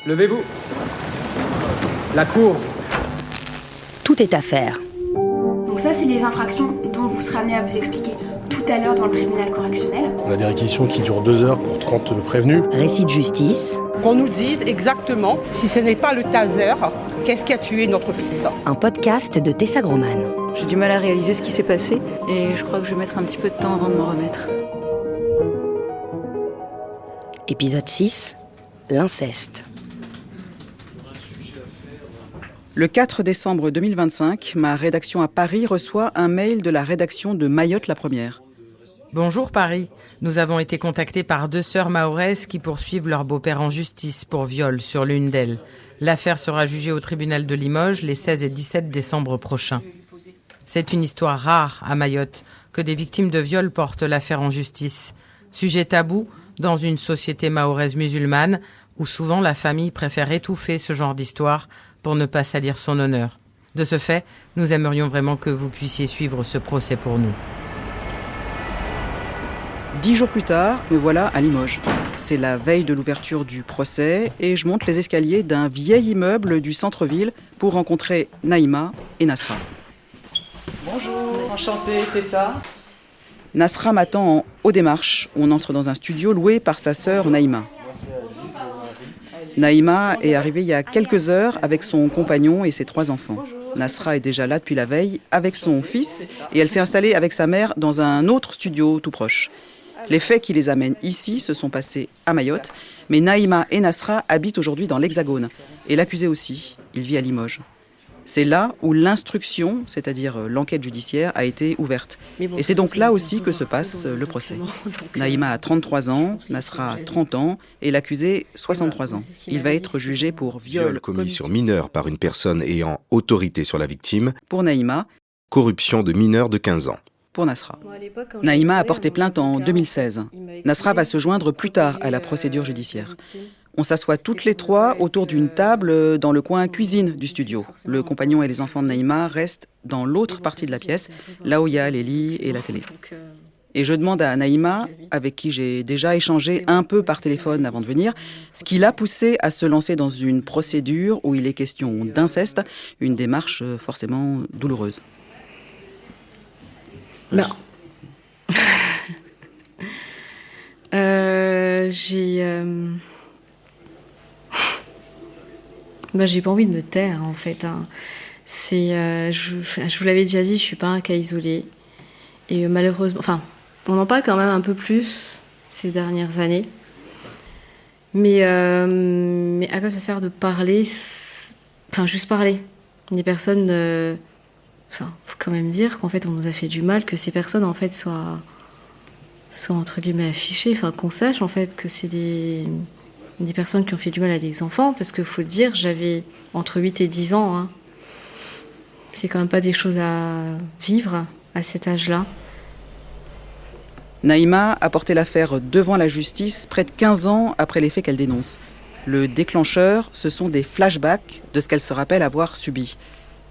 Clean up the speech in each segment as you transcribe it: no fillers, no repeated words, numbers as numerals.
Levez-vous. La cour. Tout est à faire. Donc ça, c'est les infractions dont vous serez amené à vous expliquer tout à l'heure dans le tribunal correctionnel. On a des réquisitions qui durent 2 heures pour 30 prévenus. Récit de justice. Qu'on nous dise exactement, si ce n'est pas le taser, qu'est-ce qui a tué notre fils. Un podcast de Tessa Groman. J'ai du mal à réaliser ce qui s'est passé et je crois que je vais mettre un petit peu de temps avant de me remettre. Épisode 6, l'inceste. Le 4 décembre 2025, ma rédaction à Paris reçoit un mail de la rédaction de Mayotte la Première. Bonjour Paris. Nous avons été contactés par 2 sœurs mahoraises qui poursuivent leur beau-père en justice pour viol sur l'une d'elles. L'affaire sera jugée au tribunal de Limoges les 16 et 17 décembre prochains. C'est une histoire rare à Mayotte que des victimes de viol portent l'affaire en justice. Sujet tabou dans une société mahoraise musulmane où souvent la famille préfère étouffer ce genre d'histoire pour ne pas salir son honneur. De ce fait, nous aimerions vraiment que vous puissiez suivre ce procès pour nous. 10 jours plus tard, me voilà à Limoges. C'est la veille de l'ouverture du procès et je monte les escaliers d'un vieil immeuble du centre-ville pour rencontrer Naïma et Nasra. Bonjour, enchantée, Tessa. Nasra m'attend en haut des marches. On entre dans un studio loué par sa sœur Naïma. Naïma est arrivée il y a quelques heures avec son compagnon et ses 3 enfants. Nasra est déjà là depuis la veille avec son fils et elle s'est installée avec sa mère dans un autre studio tout proche. Les faits qui les amènent ici se sont passés à Mayotte, mais Naïma et Nasra habitent aujourd'hui dans l'Hexagone. Et l'accusé aussi, il vit à Limoges. C'est là où l'instruction, c'est-à-dire l'enquête judiciaire, a été ouverte. Et c'est donc là aussi que se passe le procès. Naïma a 33 ans, Nasra 30 ans et l'accusé 63 ans. Il va être jugé pour viol commis sur mineur par une personne ayant autorité sur la victime. Pour Naïma. Corruption de mineur de 15 ans. Pour Nasra. Naïma a porté plainte en 2016. Nasra va se joindre plus tard à la procédure judiciaire. On s'assoit toutes les 3 autour d'une table dans le coin cuisine du studio. Le compagnon et les enfants de Naïma restent dans l'autre partie de la pièce, là où il y a les lits et la télé. Et je demande à Naïma, avec qui j'ai déjà échangé un peu par téléphone avant de venir, ce qui l'a poussé à se lancer dans une procédure où il est question d'inceste, une démarche forcément douloureuse. Non. J'ai pas envie de me taire en fait. Je vous l'avais déjà dit, je suis pas un cas isolé. Et malheureusement, on en parle quand même un peu plus ces dernières années. Mais à quoi ça sert de parler juste parler. Des personnes, faut quand même dire qu'en fait on nous a fait du mal, que ces personnes en fait soient entre guillemets affichées, qu'on sache en fait que c'est des personnes qui ont fait du mal à des enfants, parce qu'il faut le dire, j'avais entre 8 et 10 ans. Hein. C'est quand même pas des choses à vivre à cet âge-là. Naïma a porté l'affaire devant la justice près de 15 ans après les faits qu'elle dénonce. Le déclencheur, ce sont des flashbacks de ce qu'elle se rappelle avoir subi.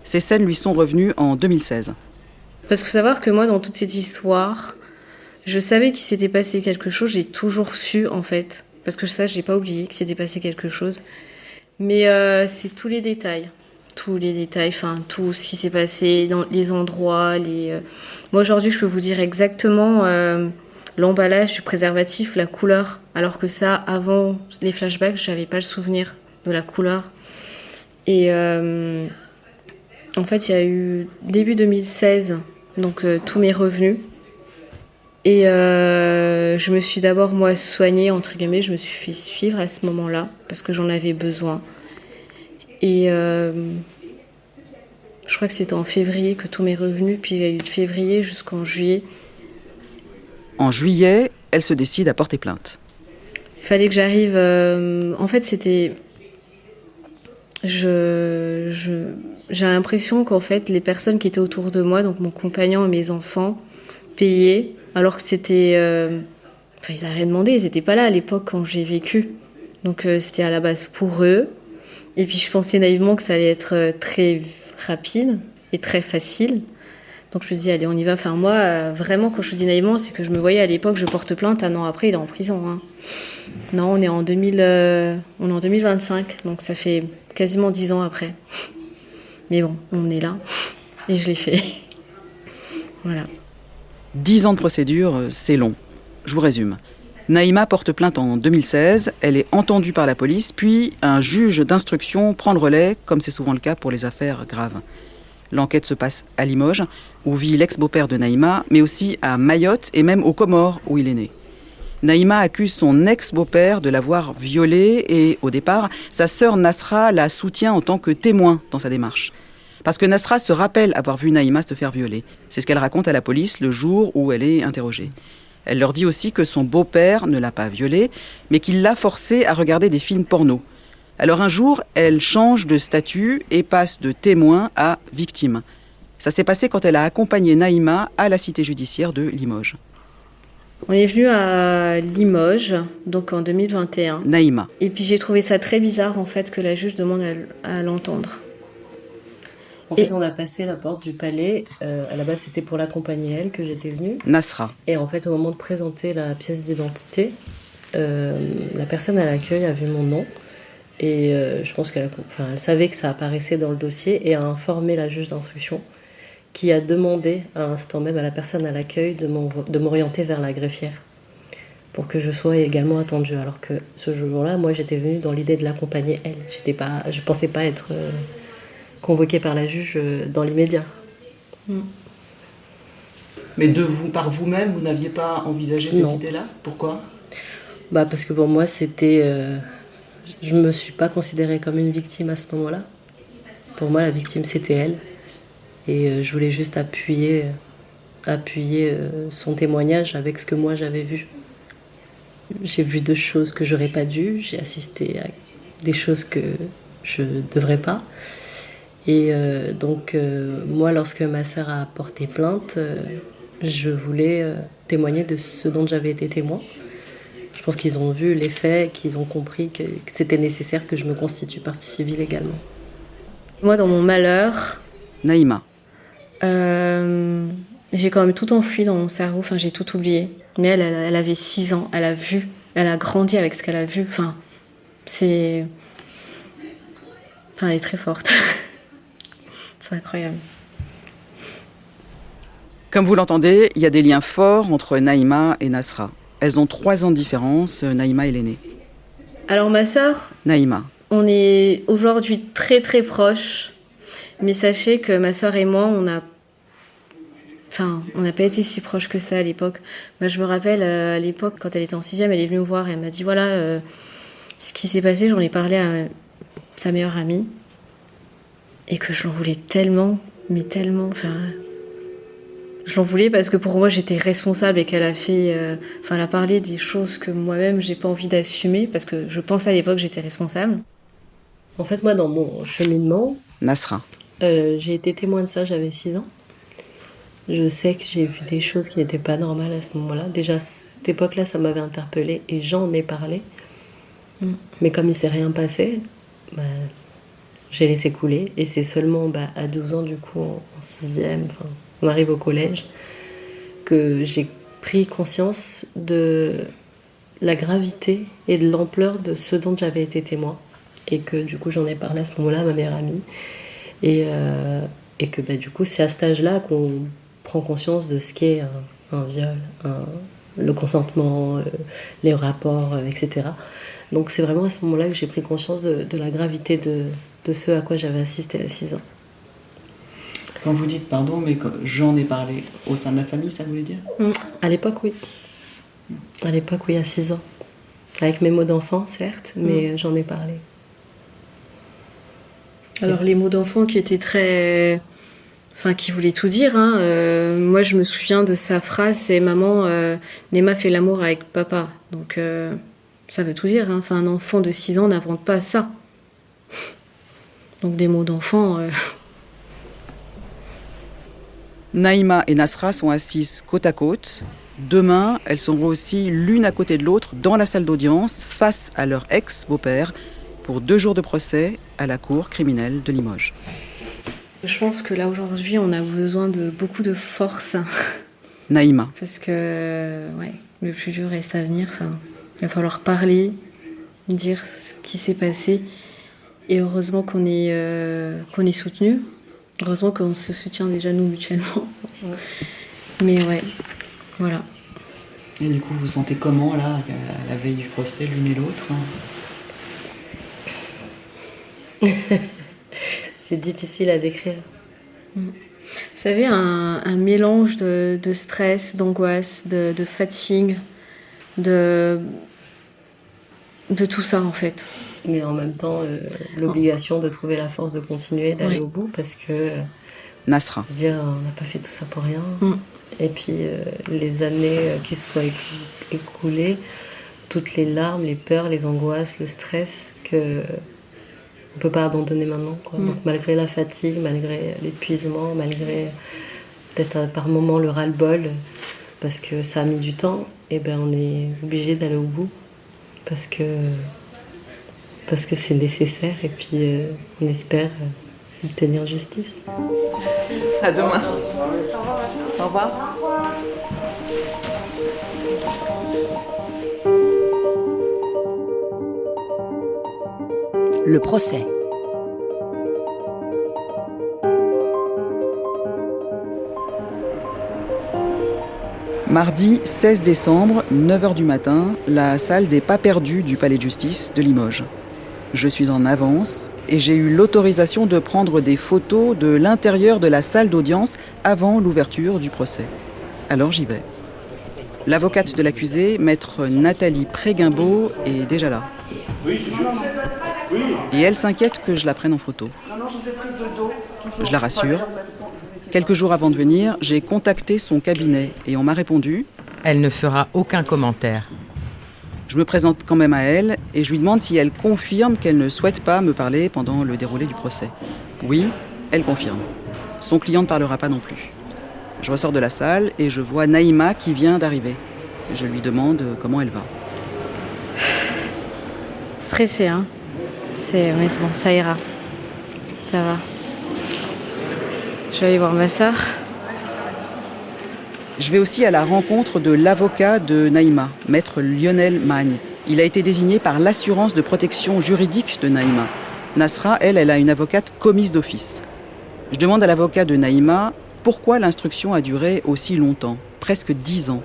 Ces scènes lui sont revenues en 2016. Parce qu'il faut savoir que moi, dans toute cette histoire, je savais qu'il s'était passé quelque chose, j'ai toujours su en fait. Parce que ça, j'ai pas oublié qu'il s'était passé quelque chose. Mais c'est tous les détails, tout ce qui s'est passé, dans les endroits, Moi, aujourd'hui, je peux vous dire exactement l'emballage du préservatif, la couleur. Alors que ça, avant les flashbacks, j'avais pas le souvenir de la couleur. Et en fait, il y a eu début 2016, donc tous mes revenus. Et je me suis d'abord, moi, soignée, entre guillemets, je me suis fait suivre à ce moment-là, parce que j'en avais besoin. Et je crois que c'était en février que tous mes revenus, puis il y a eu de février jusqu'en juillet. En juillet, elle se décide à porter plainte. Il fallait que j'arrive... en fait, c'était... J'ai l'impression qu'en fait, les personnes qui étaient autour de moi, donc mon compagnon et mes enfants, payaient, alors que c'était... ils n'avaient rien demandé, ils n'étaient pas là à l'époque quand j'ai vécu. Donc c'était à la base pour eux. Et puis je pensais naïvement que ça allait être très rapide et très facile. Donc je me dis, allez, on y va. Enfin, moi, vraiment, quand je dis naïvement, c'est que je me voyais à l'époque, je porte plainte, un an après, il est en prison. Hein. Non, on est en 2025, donc ça fait quasiment 10 ans après. Mais bon, on est là, et je l'ai fait. Voilà. 10 ans de procédure, c'est long. Je vous résume. Naïma porte plainte en 2016, elle est entendue par la police, puis un juge d'instruction prend le relais, comme c'est souvent le cas pour les affaires graves. L'enquête se passe à Limoges, où vit l'ex-beau-père de Naïma, mais aussi à Mayotte et même aux Comores, où il est né. Naïma accuse son ex-beau-père de l'avoir violée et, au départ, sa sœur Nasra la soutient en tant que témoin dans sa démarche. Parce que Nasra se rappelle avoir vu Naïma se faire violer. C'est ce qu'elle raconte à la police le jour où elle est interrogée. Elle leur dit aussi que son beau-père ne l'a pas violée, mais qu'il l'a forcée à regarder des films porno. Alors un jour, elle change de statut et passe de témoin à victime. Ça s'est passé quand elle a accompagné Naïma à la cité judiciaire de Limoges. On est venu à Limoges, donc en 2021. Naïma. Et puis j'ai trouvé ça très bizarre en fait que la juge demande à l'entendre. En fait, on a passé la porte du palais. À la base, c'était pour l'accompagner elle que j'étais venue. Nasra. Et en fait, au moment de présenter la pièce d'identité, la personne à l'accueil a vu mon nom. Et je pense elle savait que ça apparaissait dans le dossier et a informé la juge d'instruction qui a demandé à l'instant même à la personne à l'accueil de m'orienter vers la greffière pour que je sois également attendue. Alors que ce jour-là, moi, j'étais venue dans l'idée de l'accompagner elle. Je pensais pas être convoquée par la juge dans l'immédiat. Mais par vous-même, vous n'aviez pas envisagé cette idée-là ? Pourquoi ? Parce que pour moi, c'était... je me suis pas considérée comme une victime à ce moment-là. Pour moi, la victime, c'était elle. Et je voulais juste appuyer son témoignage avec ce que moi j'avais vu. J'ai vu de choses que j'aurais pas dû, j'ai assisté à des choses que je devrais pas. Et donc moi, lorsque ma sœur a porté plainte, je voulais témoigner de ce dont j'avais été témoin. Je pense qu'ils ont vu les faits, qu'ils ont compris que c'était nécessaire que je me constitue partie civile également. Moi, dans mon malheur... Naïma. J'ai quand même tout enfoui dans mon cerveau, j'ai tout oublié. Mais elle avait 6 ans, elle a vu, elle a grandi avec ce qu'elle a vu. Elle est très forte. C'est incroyable. Comme vous l'entendez, il y a des liens forts entre Naïma et Nasra. Elles ont 3 ans de différence, Naïma est l'aînée. Alors ma sœur, Naïma. On est aujourd'hui très très proches, mais sachez que ma sœur et moi, on n'a pas été si proches que ça à l'époque. Moi, je me rappelle, à l'époque, quand elle était en 6e, elle est venue me voir et elle m'a dit, voilà, ce qui s'est passé, j'en ai parlé à sa meilleure amie, et que je l'en voulais tellement, mais tellement, je l'en voulais parce que pour moi, j'étais responsable et qu'elle a fait, elle a parlé des choses que moi-même, j'ai pas envie d'assumer, parce que je pense à l'époque, j'étais responsable. En fait, moi, dans mon cheminement... Nasra. J'ai été témoin de ça, j'avais 6 ans. Je sais que j'ai vu des choses qui n'étaient pas normales à ce moment-là. Déjà, à cette époque-là, ça m'avait interpellée et j'en ai parlé. Mais comme il ne s'est rien passé, j'ai laissé couler. Et c'est seulement à 12 ans, du coup, en 6e, on arrive au collège, que j'ai pris conscience de la gravité et de l'ampleur de ce dont j'avais été témoin. Et que du coup, j'en ai parlé à ce moment-là à ma meilleure amie. Et que du coup, c'est à cet âge-là qu'on prend conscience de ce qu'est un viol, le consentement, les rapports, etc. Donc c'est vraiment à ce moment-là que j'ai pris conscience de la gravité de ce à quoi j'avais assisté à 6 ans. Quand vous dites pardon, mais j'en ai parlé au sein de la famille, ça voulait dire ? À l'époque, oui. À l'époque, oui, à 6 ans. Avec mes mots d'enfant, certes, mais j'en ai parlé. Alors les mots d'enfant qui étaient très... qui voulaient tout dire. Moi, je me souviens de sa phrase, c'est « Maman, Néma fait l'amour avec papa ». Donc, ça veut tout dire. Un enfant de 6 ans n'invente pas ça. Donc, des mots d'enfant... Naïma et Nasra sont assises côte à côte. Demain, elles seront aussi l'une à côté de l'autre dans la salle d'audience face à leur ex-beau-père pour 2 jours de procès à la cour criminelle de Limoges. Je pense que là aujourd'hui on a besoin de beaucoup de force. Naïma. Parce que le plus dur reste à venir. Enfin, il va falloir parler, dire ce qui s'est passé. Et heureusement qu'on est soutenus. Heureusement qu'on se soutient déjà nous mutuellement. Mais ouais, voilà. Et du coup, vous vous sentez comment là, à la veille du procès, l'une et l'autre? C'est difficile à décrire. Vous savez, un mélange de stress, d'angoisse, de fatigue, de tout ça en fait. Mais en même temps, l'obligation de trouver la force de continuer, d'aller au bout, parce que... Nasra. Dire, on n'a pas fait tout ça pour rien. Et puis, les années qui se sont écoulées, toutes les larmes, les peurs, les angoisses, le stress, qu'on ne peut pas abandonner maintenant, quoi. Donc, malgré la fatigue, malgré l'épuisement, malgré peut-être par moments le ras-le-bol, parce que ça a mis du temps, et ben on est obligé d'aller au bout, parce que c'est nécessaire, et puis on espère obtenir justice. Merci. À demain. Au revoir. Le procès. Mardi 16 décembre, 9h du matin, la salle des pas perdus du palais de justice de Limoges. Je suis en avance et j'ai eu l'autorisation de prendre des photos de l'intérieur de la salle d'audience avant l'ouverture du procès. Alors j'y vais. L'avocate de l'accusé, maître Nathalie Préguimbeau, est déjà là. Et elle s'inquiète que je la prenne en photo. Je la rassure. Quelques jours avant de venir, j'ai contacté son cabinet et on m'a répondu « Elle ne fera aucun commentaire ». Je me présente quand même à elle et je lui demande si elle confirme qu'elle ne souhaite pas me parler pendant le déroulé du procès. Oui, elle confirme. Son client ne parlera pas non plus. Je ressors de la salle et je vois Naïma qui vient d'arriver. Je lui demande comment elle va. Stressée, hein. Mais bon, ça ira. Ça va. Je vais aller voir ma sœur. Je vais aussi à la rencontre de l'avocat de Naïma, maître Lionel Magne. Il a été désigné par l'assurance de protection juridique de Naïma. Nasra, elle a une avocate commise d'office. Je demande à l'avocat de Naïma pourquoi l'instruction a duré aussi longtemps, presque 10 ans.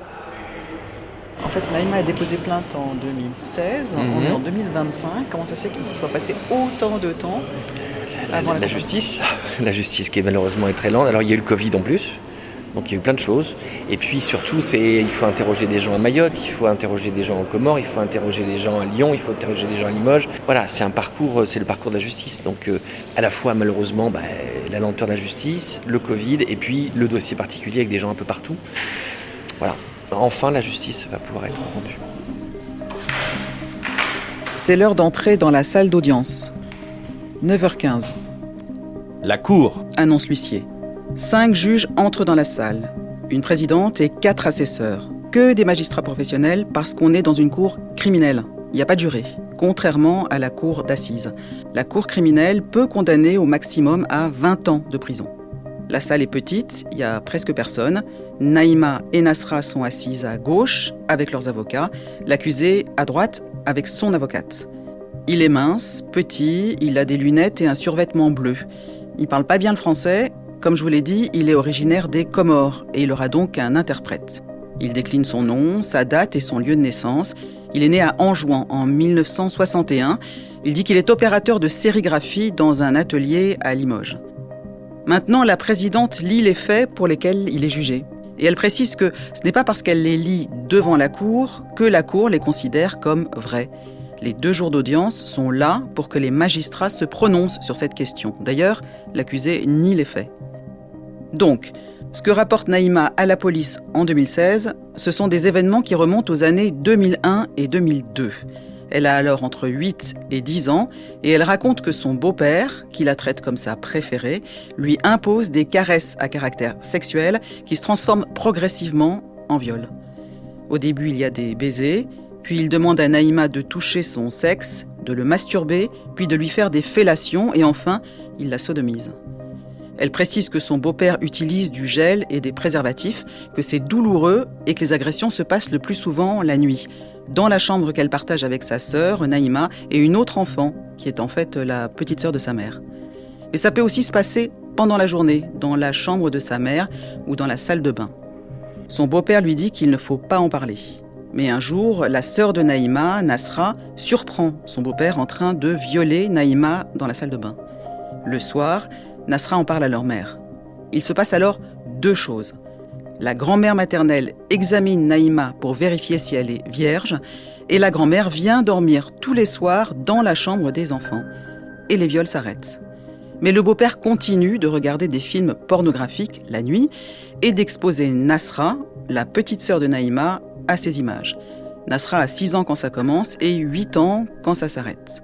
En fait, Naïma a déposé plainte en 2016, on est en 2025. Comment ça se fait qu'il se soit passé autant de temps avant la justice qui malheureusement est très lente. Alors il y a eu le Covid en plus, donc il y a eu plein de choses. Et puis surtout, il faut interroger des gens à Mayotte, il faut interroger des gens en Comores, il faut interroger des gens à Lyon, il faut interroger des gens à Limoges. Voilà, c'est le parcours de la justice. Donc à la fois malheureusement la lenteur de la justice, le Covid et puis le dossier particulier avec des gens un peu partout. Voilà. Enfin, la justice va pouvoir être rendue. C'est l'heure d'entrer dans la salle d'audience. 9h15. La cour, annonce l'huissier. 5 juges entrent dans la salle. Une présidente et 4 assesseurs. Que des magistrats professionnels parce qu'on est dans une cour criminelle. Il n'y a pas de juré, contrairement à la cour d'assises. La cour criminelle peut condamner au maximum à 20 ans de prison. La salle est petite, il n'y a presque personne. Naïma et Nasra sont assises à gauche avec leurs avocats, l'accusé à droite avec son avocate. Il est mince, petit, il a des lunettes et un survêtement bleu. Il ne parle pas bien le français. Comme je vous l'ai dit, il est originaire des Comores et il aura donc un interprète. Il décline son nom, sa date et son lieu de naissance. Il est né à Anjouan en 1961. Il dit qu'il est opérateur de sérigraphie dans un atelier à Limoges. Maintenant, la présidente lit les faits pour lesquels il est jugé. Et elle précise que ce n'est pas parce qu'elle les lit devant la cour que la cour les considère comme vrais. Les 2 jours d'audience sont là pour que les magistrats se prononcent sur cette question. D'ailleurs, l'accusé nie les faits. Donc, ce que rapporte Naïma à la police en 2016, ce sont des événements qui remontent aux années 2001 et 2002. Elle a alors entre 8 et 10 ans et elle raconte que son beau-père, qui la traite comme sa préférée, lui impose des caresses à caractère sexuel qui se transforment progressivement en viol. Au début, il y a des baisers, puis il demande à Naïma de toucher son sexe, de le masturber, puis de lui faire des fellations et enfin, il la sodomise. Elle précise que son beau-père utilise du gel et des préservatifs, que c'est douloureux et que les agressions se passent le plus souvent la nuit, dans la chambre qu'elle partage avec sa sœur, Naïma, et une autre enfant, qui est en fait la petite sœur de sa mère. Mais ça peut aussi se passer pendant la journée, dans la chambre de sa mère ou dans la salle de bain. Son beau-père lui dit qu'il ne faut pas en parler. Mais un jour, la sœur de Naïma, Nasra, surprend son beau-père en train de violer Naïma dans la salle de bain. Le soir, Nasra en parle à leur mère. Il se passe alors 2 choses. La grand-mère maternelle examine Naïma pour vérifier si elle est vierge et la grand-mère vient dormir tous les soirs dans la chambre des enfants. Et les viols s'arrêtent. Mais le beau-père continue de regarder des films pornographiques la nuit et d'exposer Nasra, la petite sœur de Naïma, à ces images. Nasra a 6 ans quand ça commence et 8 ans quand ça s'arrête.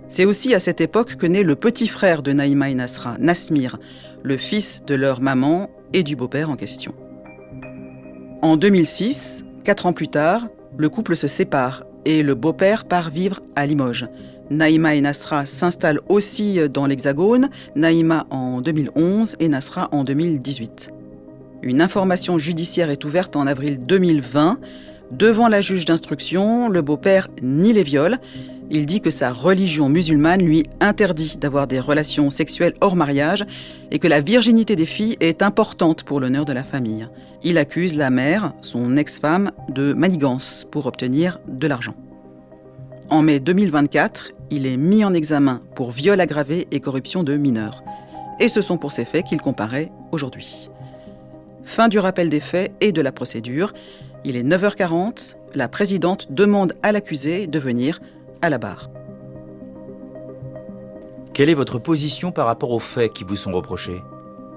C'est aussi à cette époque que naît le petit frère de Naïma et Nasra, Nasmir, le fils de leur maman et du beau-père en question. En 2006, 4 ans plus tard, le couple se sépare et le beau-père part vivre à Limoges. Naïma et Nasra s'installent aussi dans l'Hexagone, Naïma en 2011 et Nasra en 2018. Une information judiciaire est ouverte en avril 2020. Devant la juge d'instruction, le beau-père nie les viols. Il dit que sa religion musulmane lui interdit d'avoir des relations sexuelles hors mariage et que la virginité des filles est importante pour l'honneur de la famille. Il accuse la mère, son ex-femme, de manigance pour obtenir de l'argent. En mai 2024, il est mis en examen pour viol aggravé et corruption de mineurs. Et ce sont pour ces faits qu'il comparaît aujourd'hui. Fin du rappel des faits et de la procédure. Il est 9h40. La présidente demande à l'accusé de venir à la barre. Quelle est votre position par rapport aux faits qui vous sont reprochés ?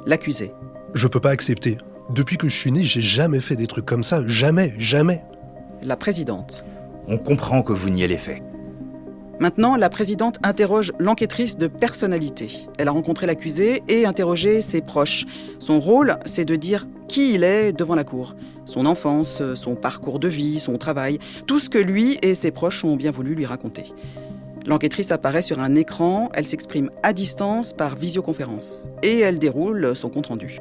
L'accusé. Je peux pas accepter. Depuis que je suis né, j'ai jamais fait des trucs comme ça. Jamais, jamais. La présidente. On comprend que vous niez les faits. Maintenant, la présidente interroge l'enquêtrice de personnalité. Elle a rencontré l'accusé et interrogé ses proches. Son rôle, c'est de dire qui il est devant la cour. Son enfance, son parcours de vie, son travail, tout ce que lui et ses proches ont bien voulu lui raconter. L'enquêtrice apparaît sur un écran, elle s'exprime à distance par visioconférence et elle déroule son compte-rendu.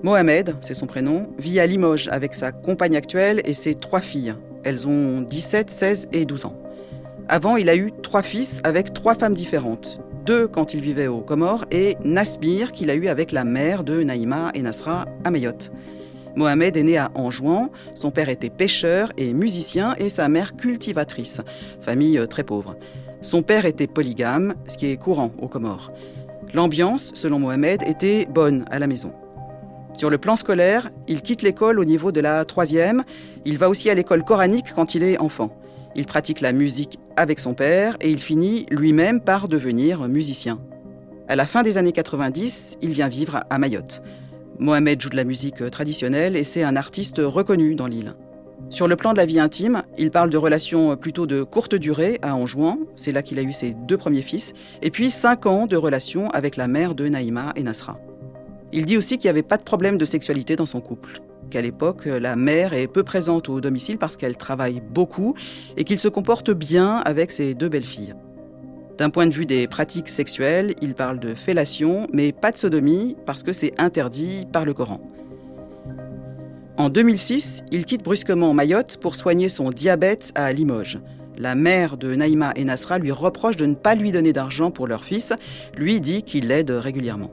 Mohamed, c'est son prénom, vit à Limoges avec sa compagne actuelle et ses 3 filles. Elles ont 17, 16 et 12 ans. Avant, il a eu 3 fils avec 3 femmes différentes. 2 quand il vivait aux Comores et Nasmir qu'il a eu avec la mère de Naïma et Nasra à Mayotte. Mohamed est né à Anjouan, son père était pêcheur et musicien et sa mère cultivatrice, famille très pauvre. Son père était polygame, ce qui est courant aux Comores. L'ambiance, selon Mohamed, était bonne à la maison. Sur le plan scolaire, il quitte l'école au niveau de la 3e, il va aussi à l'école coranique quand il est enfant. Il pratique la musique avec son père et il finit lui-même par devenir musicien. À la fin des années 90, il vient vivre à Mayotte. Mohamed joue de la musique traditionnelle et c'est un artiste reconnu dans l'île. Sur le plan de la vie intime, il parle de relations plutôt de courte durée à Anjouan, c'est là qu'il a eu ses 2 premiers fils, et puis 5 ans de relations avec la mère de Naïma et Nasra. Il dit aussi qu'il n'y avait pas de problème de sexualité dans son couple, qu'à l'époque, la mère est peu présente au domicile parce qu'elle travaille beaucoup et qu'il se comporte bien avec ses 2 belles-filles. D'un point de vue des pratiques sexuelles, il parle de fellation, mais pas de sodomie parce que c'est interdit par le Coran. En 2006, il quitte brusquement Mayotte pour soigner son diabète à Limoges. La mère de Naïma et Nasra lui reproche de ne pas lui donner d'argent pour leur fils, lui dit qu'il l'aide régulièrement.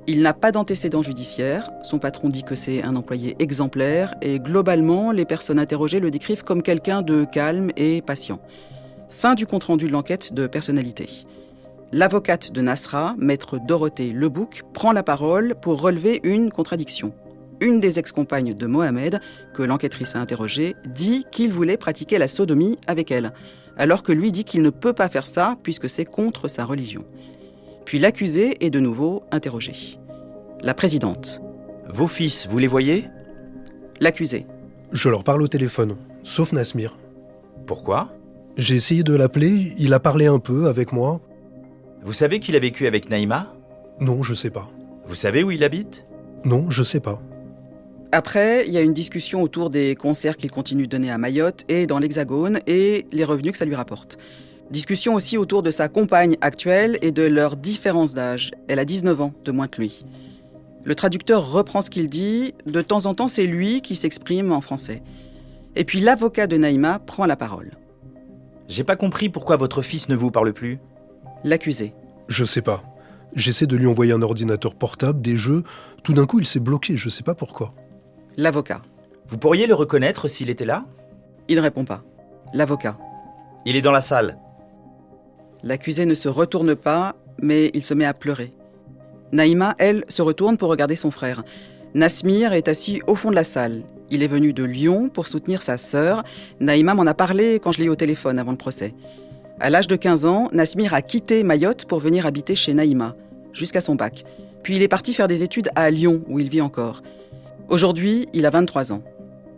Il n'a pas d'antécédents judiciaires, son patron dit que c'est un employé exemplaire et globalement, les personnes interrogées le décrivent comme quelqu'un de calme et patient. Fin du compte-rendu de l'enquête de personnalité. L'avocate de Nasra, maître Dorothée Lebouc, prend la parole pour relever une contradiction. Une des ex-compagnes de Mohamed, que l'enquêtrice a interrogée, dit qu'il voulait pratiquer la sodomie avec elle, alors que lui dit qu'il ne peut pas faire ça puisque c'est contre sa religion. Puis l'accusé est de nouveau interrogé. La présidente. Vos fils, vous les voyez ? L'accusé. Je leur parle au téléphone, sauf Nasmir. Pourquoi ? J'ai essayé de l'appeler, il a parlé un peu avec moi. Vous savez qu'il a vécu avec Naïma ? Non, je sais pas. Vous savez où il habite ? Non, je sais pas. Après, il y a une discussion autour des concerts qu'il continue de donner à Mayotte et dans l'Hexagone et les revenus que ça lui rapporte. Discussion aussi autour de sa compagne actuelle et de leur différence d'âge. Elle a 19 ans de moins que lui. Le traducteur reprend ce qu'il dit. De temps en temps, c'est lui qui s'exprime en français. Et puis l'avocat de Naïma prend la parole. J'ai pas compris pourquoi votre fils ne vous parle plus. L'accusé. Je sais pas. J'essaie de lui envoyer un ordinateur portable, des jeux. Tout d'un coup, il s'est bloqué, je sais pas pourquoi. L'avocat. Vous pourriez le reconnaître s'il était là? Il répond pas. L'avocat. Il est dans la salle. L'accusé ne se retourne pas, mais il se met à pleurer. Naïma, elle, se retourne pour regarder son frère. Nasmir est assis au fond de la salle. Il est venu de Lyon pour soutenir sa sœur. Naïma m'en a parlé quand je l'ai eu au téléphone avant le procès. À l'âge de 15 ans, Nasmir a quitté Mayotte pour venir habiter chez Naïma, jusqu'à son bac. Puis il est parti faire des études à Lyon, où il vit encore. Aujourd'hui, il a 23 ans.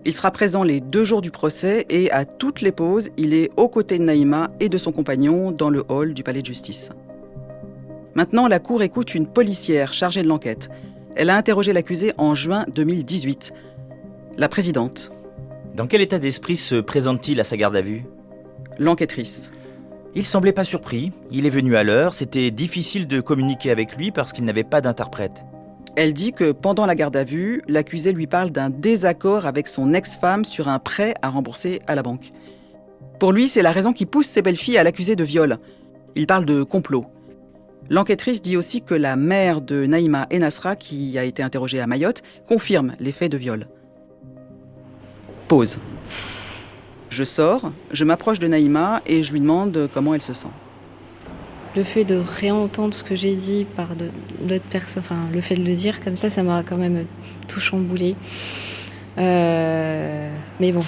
Il sera présent les 2 jours du procès et à toutes les pauses, il est aux côtés de Naïma et de son compagnon dans le hall du palais de justice. Maintenant, la cour écoute une policière chargée de l'enquête. Elle a interrogé l'accusé en juin 2018. La présidente. Dans quel état d'esprit se présente-t-il à sa garde à vue? L'enquêtrice. Il semblait pas surpris. Il est venu à l'heure. C'était difficile de communiquer avec lui parce qu'il n'avait pas d'interprète. Elle dit que pendant la garde à vue, l'accusé lui parle d'un désaccord avec son ex-femme sur un prêt à rembourser à la banque. Pour lui, c'est la raison qui pousse ses belles-filles à l'accuser de viol. Il parle de complot. L'enquêtrice dit aussi que la mère de Naïma et Nasra, qui a été interrogée à Mayotte, confirme les faits de viol. Pause. Je sors, je m'approche de Naïma et je lui demande comment elle se sent. Le fait de réentendre ce que j'ai dit par d'autres personnes, enfin le fait de le dire comme ça m'a quand même tout chamboulé. Mais bon,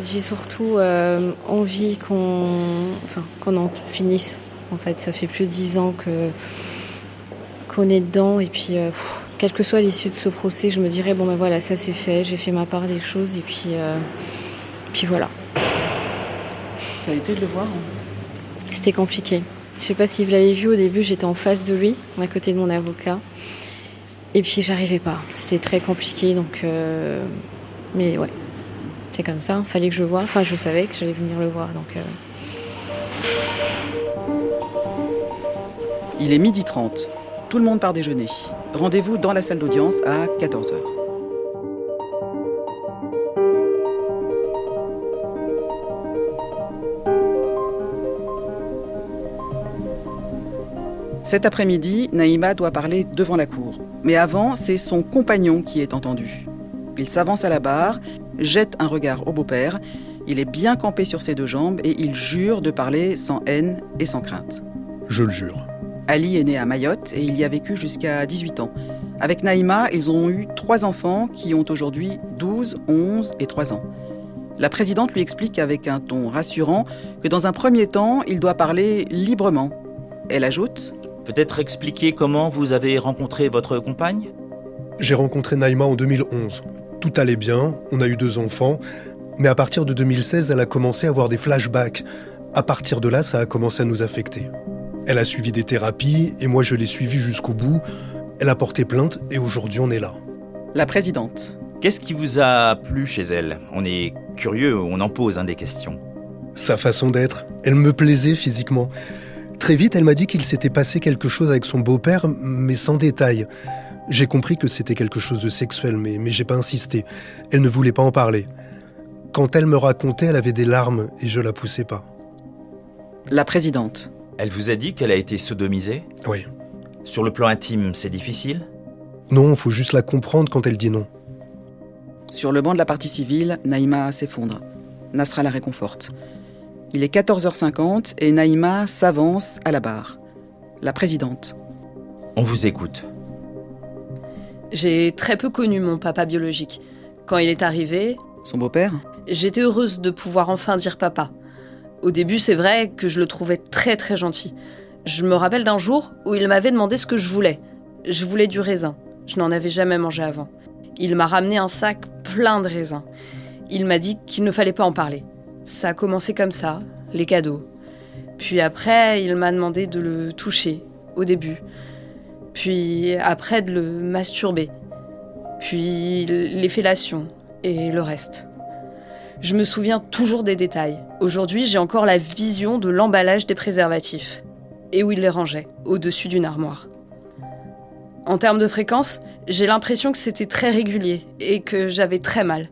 j'ai surtout envie qu'on en finisse. En fait, ça fait plus de 10 ans qu'on est dedans et puis quelle que soit l'issue de ce procès, je me dirais bon ben voilà, ça c'est fait, j'ai fait ma part des choses et puis voilà. Ça a été de le voir? C'était compliqué. Je sais pas si vous l'avez vu, au début j'étais en face de lui, à côté de mon avocat. Et puis j'arrivais pas. C'était très compliqué, donc mais ouais. C'est comme ça, fallait que je voie. Enfin je savais que j'allais venir le voir, donc Il est 12h30. Tout le monde part déjeuner. Rendez-vous dans la salle d'audience à 14h. Cet après-midi, Naïma doit parler devant la cour. Mais avant, c'est son compagnon qui est entendu. Il s'avance à la barre, jette un regard au beau-père. Il est bien campé sur ses 2 jambes et il jure de parler sans haine et sans crainte. Je le jure. Ali est né à Mayotte et il y a vécu jusqu'à 18 ans. Avec Naïma, ils ont eu 3 enfants qui ont aujourd'hui 12, 11 et 3 ans. La présidente lui explique avec un ton rassurant que dans un premier temps, il doit parler librement. Elle ajoute: Peut-être expliquer comment vous avez rencontré votre compagne? J'ai rencontré Naïma en 2011. Tout allait bien, on a eu 2 enfants, mais à partir de 2016, elle a commencé à avoir des flashbacks. À partir de là, ça a commencé à nous affecter. Elle a suivi des thérapies et moi je l'ai suivie jusqu'au bout. Elle a porté plainte et aujourd'hui on est là. La présidente. Qu'est-ce qui vous a plu chez elle? On est curieux, on en pose des questions. Sa façon d'être, elle me plaisait physiquement. Très vite, elle m'a dit qu'il s'était passé quelque chose avec son beau-père, mais sans détail. J'ai compris que c'était quelque chose de sexuel, mais j'ai pas insisté. Elle ne voulait pas en parler. Quand elle me racontait, elle avait des larmes et je la poussais pas. La présidente. Elle vous a dit qu'elle a été sodomisée? Oui. Sur le plan intime, c'est difficile? Non, faut juste la comprendre quand elle dit non. Sur le banc de la partie civile, Naïma s'effondre. Nasra la réconforte. Il est 14h50 et Naïma s'avance à la barre. La présidente. On vous écoute. J'ai très peu connu mon papa biologique. Quand il est arrivé... Son beau-père? J'étais heureuse de pouvoir enfin dire papa. Au début, c'est vrai que je le trouvais très très gentil. Je me rappelle d'un jour où il m'avait demandé ce que je voulais. Je voulais du raisin. Je n'en avais jamais mangé avant. Il m'a ramené un sac plein de raisins. Il m'a dit qu'il ne fallait pas en parler. Ça a commencé comme ça, les cadeaux. Puis après, il m'a demandé de le toucher, au début. Puis après, de le masturber. Puis les fellations et le reste. Je me souviens toujours des détails. Aujourd'hui, j'ai encore la vision de l'emballage des préservatifs et où il les rangeait, au-dessus d'une armoire. En termes de fréquence, j'ai l'impression que c'était très régulier et que j'avais très mal.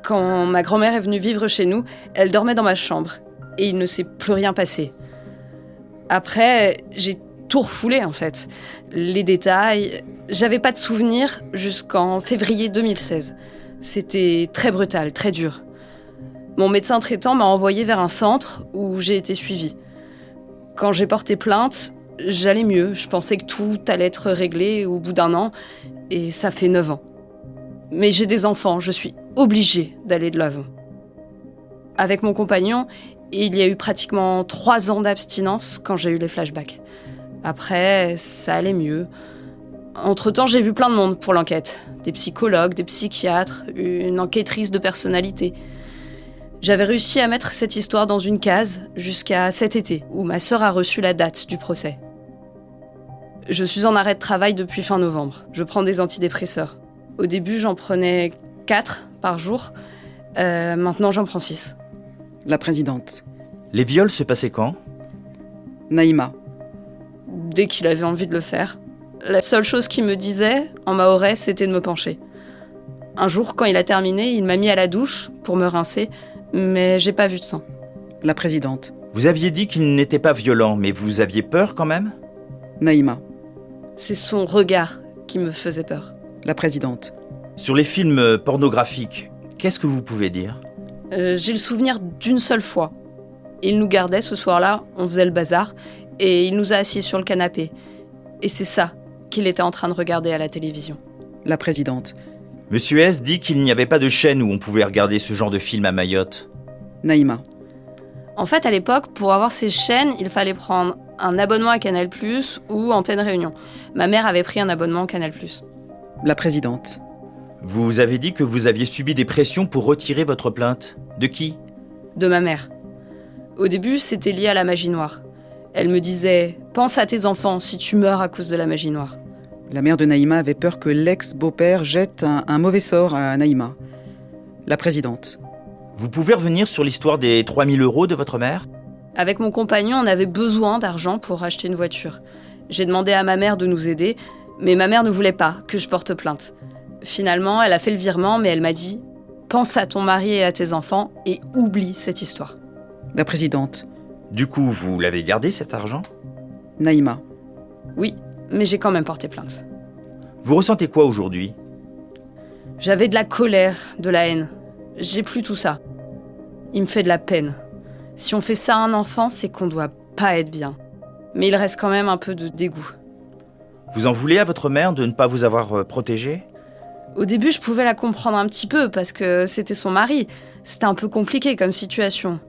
Quand ma grand-mère est venue vivre chez nous, elle dormait dans ma chambre et il ne s'est plus rien passé. Après, j'ai tout refoulé en fait. Les détails, j'avais pas de souvenirs jusqu'en février 2016. C'était très brutal, très dur. Mon médecin traitant m'a envoyé vers un centre où j'ai été suivie. Quand j'ai porté plainte, j'allais mieux. Je pensais que tout allait être réglé au bout d'1 an et ça fait 9 ans. Mais j'ai des enfants, je suis obligée d'aller de l'avant. Avec mon compagnon, il y a eu pratiquement 3 ans d'abstinence quand j'ai eu les flashbacks. Après, ça allait mieux. Entre-temps, j'ai vu plein de monde pour l'enquête. Des psychologues, des psychiatres, une enquêtrice de personnalité. J'avais réussi à mettre cette histoire dans une case jusqu'à cet été, où ma sœur a reçu la date du procès. Je suis en arrêt de travail depuis fin novembre. Je prends des antidépresseurs. Au début, j'en prenais 4 par jour. Maintenant, j'en prends 6. La présidente. Les viols se passaient quand? Naïma. Dès qu'il avait envie de le faire. La seule chose qu'il me disait, en mahorais, c'était de me pencher. Un jour, quand il a terminé, il m'a mis à la douche pour me rincer, mais j'ai pas vu de sang. La présidente. Vous aviez dit qu'il n'était pas violent, mais vous aviez peur quand même? Naïma. C'est son regard qui me faisait peur. La présidente. Sur les films pornographiques, qu'est-ce que vous pouvez dire? J'ai le souvenir d'une seule fois. Il nous gardait ce soir-là, on faisait le bazar, et il nous a assis sur le canapé. Et c'est ça qu'il était en train de regarder à la télévision. La présidente. Monsieur S dit qu'il n'y avait pas de chaîne où on pouvait regarder ce genre de film à Mayotte. Naïma. En fait, à l'époque, pour avoir ces chaînes, il fallait prendre un abonnement à Canal+, ou Antenne Réunion. Ma mère avait pris un abonnement Canal+. La présidente. Vous avez dit que vous aviez subi des pressions pour retirer votre plainte. De qui? De ma mère. Au début, c'était lié à la magie noire. Elle me disait « Pense à tes enfants si tu meurs à cause de la magie noire ». La mère de Naïma avait peur que l'ex-beau-père jette un mauvais sort à Naïma. La présidente. Vous pouvez revenir sur l'histoire des 3 000 € de votre mère? Avec mon compagnon, on avait besoin d'argent pour acheter une voiture. J'ai demandé à ma mère de nous aider, mais ma mère ne voulait pas que je porte plainte. Finalement, elle a fait le virement, mais elle m'a dit « Pense à ton mari et à tes enfants et oublie cette histoire ». La présidente. Du coup, vous l'avez gardé cet argent? Naïma. Oui, mais j'ai quand même porté plainte. Vous ressentez quoi aujourd'hui? J'avais de la colère, de la haine. J'ai plus tout ça. Il me fait de la peine. Si on fait ça à un enfant, c'est qu'on doit pas être bien. Mais il reste quand même un peu de dégoût. Vous en voulez à votre mère de ne pas vous avoir protégé? Au début, je pouvais la comprendre un petit peu parce que c'était son mari. C'était un peu compliqué comme situation.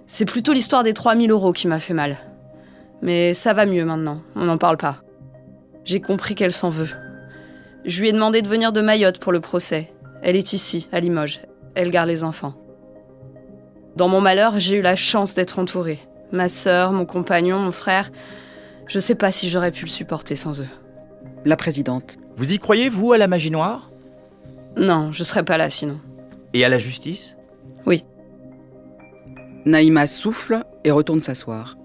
C'est plutôt l'histoire des 3 000 € qui m'a fait mal. Mais ça va mieux maintenant, on n'en parle pas. J'ai compris qu'elle s'en veut. Je lui ai demandé de venir de Mayotte pour le procès. Elle est ici, à Limoges. Elle garde les enfants. Dans mon malheur, j'ai eu la chance d'être entourée. Ma sœur, mon compagnon, mon frère. Je sais pas si j'aurais pu le supporter sans eux. La présidente. Vous y croyez, vous, à la magie noire? Non, je serais pas là sinon. Et à la justice? Oui. Naïma souffle et retourne s'asseoir.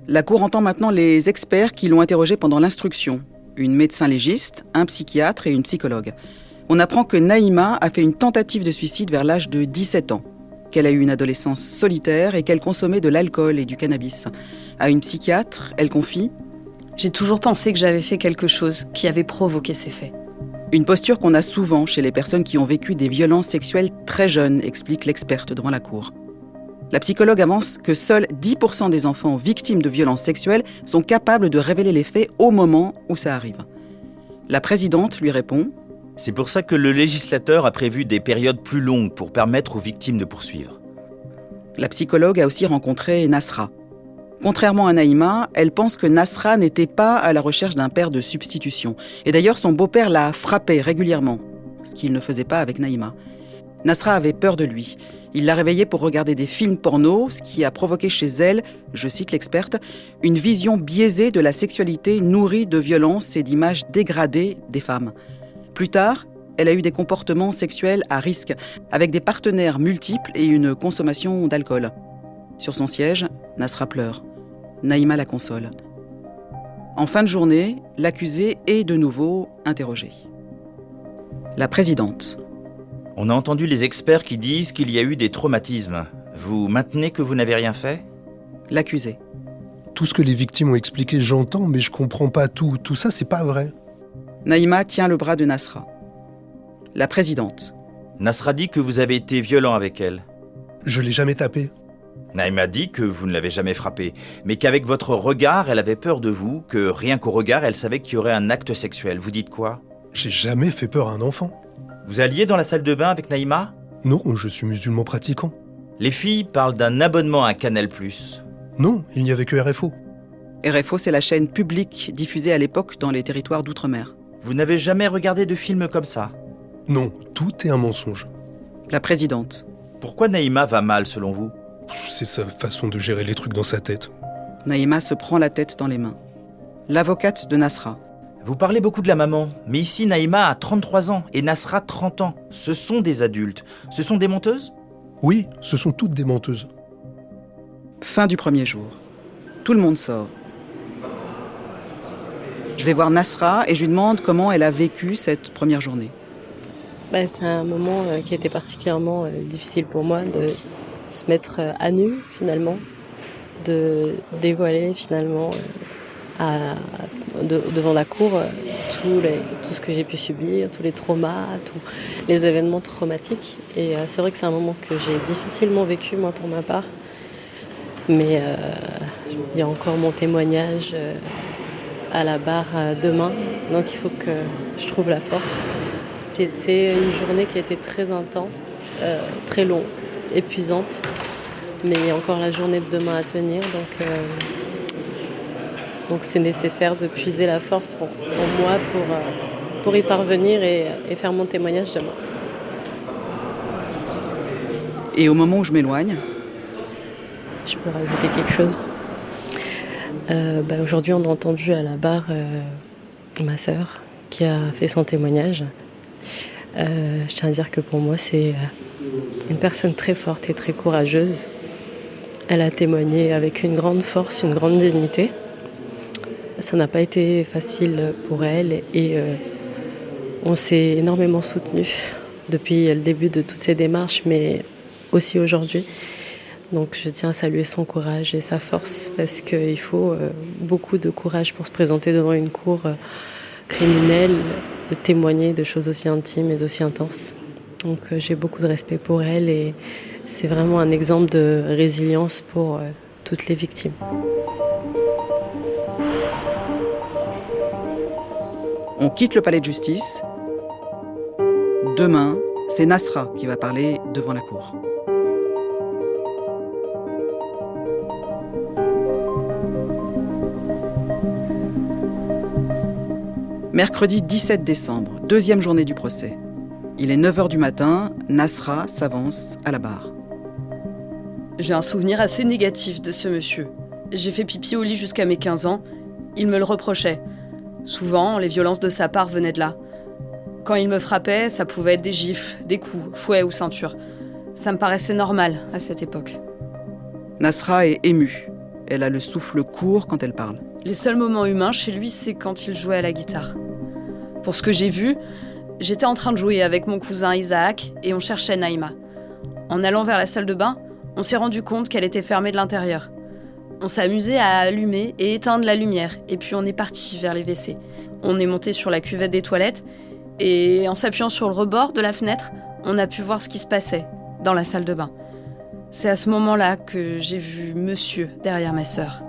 La cour entend maintenant les experts qui l'ont interrogée pendant l'instruction. Une médecin légiste, un psychiatre et une psychologue. On apprend que Naïma a fait une tentative de suicide vers l'âge de 17 ans, qu'elle a eu une adolescence solitaire et qu'elle consommait de l'alcool et du cannabis. À une psychiatre, elle confie « J'ai toujours pensé que j'avais fait quelque chose qui avait provoqué ces faits. » Une posture qu'on a souvent chez les personnes qui ont vécu des violences sexuelles très jeunes, explique l'experte devant la cour. La psychologue avance que seuls 10% des enfants victimes de violences sexuelles sont capables de révéler les faits au moment où ça arrive. La présidente lui répond « C'est pour ça que le législateur a prévu des périodes plus longues pour permettre aux victimes de poursuivre. » La psychologue a aussi rencontré Nasra. Contrairement à Naïma, elle pense que Nasra n'était pas à la recherche d'un père de substitution. Et d'ailleurs, son beau-père l'a frappée régulièrement, ce qu'il ne faisait pas avec Naïma. Nasra avait peur de lui. Il l'a réveillée pour regarder des films porno, ce qui a provoqué chez elle, je cite l'experte, une vision biaisée de la sexualité nourrie de violences et d'images dégradées des femmes. Plus tard, elle a eu des comportements sexuels à risque, avec des partenaires multiples et une consommation d'alcool. Sur son siège, Nasra pleure. Naïma la console. En fin de journée, l'accusé est de nouveau interrogé. La présidente. On a entendu les experts qui disent qu'il y a eu des traumatismes. Vous maintenez que vous n'avez rien fait ? L'accusé. Tout ce que les victimes ont expliqué, j'entends, mais je comprends pas tout. Tout ça, c'est pas vrai. Naïma tient le bras de Nasra. La présidente. Nasra dit que vous avez été violent avec elle. Je l'ai jamais tapée. Naïma dit que vous ne l'avez jamais frappée, mais qu'avec votre regard, elle avait peur de vous, que rien qu'au regard, elle savait qu'il y aurait un acte sexuel. Vous dites quoi ? J'ai jamais fait peur à un enfant. Vous alliez dans la salle de bain avec Naïma ? Non, je suis musulman pratiquant. Les filles parlent d'un abonnement à Canal+. Non, il n'y avait que RFO. RFO, c'est la chaîne publique diffusée à l'époque dans les territoires d'outre-mer. Vous n'avez jamais regardé de film comme ça ? Non, tout est un mensonge. La présidente. Pourquoi Naïma va mal selon vous ? C'est sa façon de gérer les trucs dans sa tête. Naïma se prend la tête dans les mains. L'avocate de Nasra. Vous parlez beaucoup de la maman, mais ici Naïma a 33 ans et Nasra 30 ans. Ce sont des adultes. Ce sont des menteuses ? Oui, ce sont toutes des menteuses. Fin du premier jour. Tout le monde sort. Je vais voir Nasra et je lui demande comment elle a vécu cette première journée. C'est un moment qui a été particulièrement difficile pour moi de se mettre à nu finalement, de dévoiler finalement devant la cour tout ce que j'ai pu subir, tous les traumas, tous les événements traumatiques. Et c'est vrai que c'est un moment que j'ai difficilement vécu moi pour ma part. Mais il y a encore mon témoignage à la barre demain, donc il faut que je trouve la force. C'était une journée qui a été très intense, très longue, épuisante, mais il y a encore la journée de demain à tenir, donc c'est nécessaire de puiser la force en moi pour y parvenir et faire mon témoignage demain. Et au moment où je m'éloigne, je peux rajouter quelque chose. Aujourd'hui, on a entendu à la barre ma sœur qui a fait son témoignage. Je tiens à dire que pour moi, c'est une personne très forte et très courageuse. Elle a témoigné avec une grande force, une grande dignité. Ça n'a pas été facile pour elle et on s'est énormément soutenus depuis le début de toutes ces démarches, mais aussi aujourd'hui. Donc je tiens à saluer son courage et sa force parce qu'il faut beaucoup de courage pour se présenter devant une cour criminelle, de témoigner de choses aussi intimes et d'aussi intenses. Donc j'ai beaucoup de respect pour elle et c'est vraiment un exemple de résilience pour toutes les victimes. On quitte le palais de justice. Demain, c'est Nasra qui va parler devant la cour. Mercredi 17 décembre, deuxième journée du procès. Il est 9h du matin, Nasra s'avance à la barre. J'ai un souvenir assez négatif de ce monsieur. J'ai fait pipi au lit jusqu'à mes 15 ans. Il me le reprochait. Souvent, les violences de sa part venaient de là. Quand il me frappait, ça pouvait être des gifles, des coups, fouet ou ceinture. Ça me paraissait normal à cette époque. Nasra est émue. Elle a le souffle court quand elle parle. Les seuls moments humains chez lui, c'est quand il jouait à la guitare. Pour ce que j'ai vu, j'étais en train de jouer avec mon cousin Isaac et on cherchait Naïma. En allant vers la salle de bain, on s'est rendu compte qu'elle était fermée de l'intérieur. On s'est amusé à allumer et éteindre la lumière et puis on est parti vers les WC. On est monté sur la cuvette des toilettes et en s'appuyant sur le rebord de la fenêtre, on a pu voir ce qui se passait dans la salle de bain. C'est à ce moment-là que j'ai vu monsieur derrière ma sœur.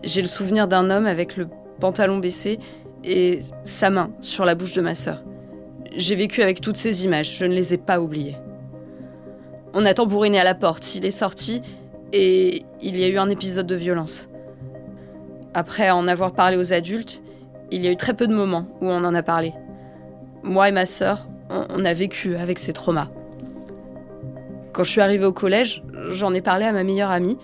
J'ai le souvenir d'un homme avec le pantalon baissé et sa main sur la bouche de ma sœur. J'ai vécu avec toutes ces images, je ne les ai pas oubliées. On a tambouriné à la porte, il est sorti et il y a eu un épisode de violence. Après en avoir parlé aux adultes, il y a eu très peu de moments où on en a parlé. Moi et ma sœur, on a vécu avec ces traumas. Quand je suis arrivée au collège, j'en ai parlé à ma meilleure amie.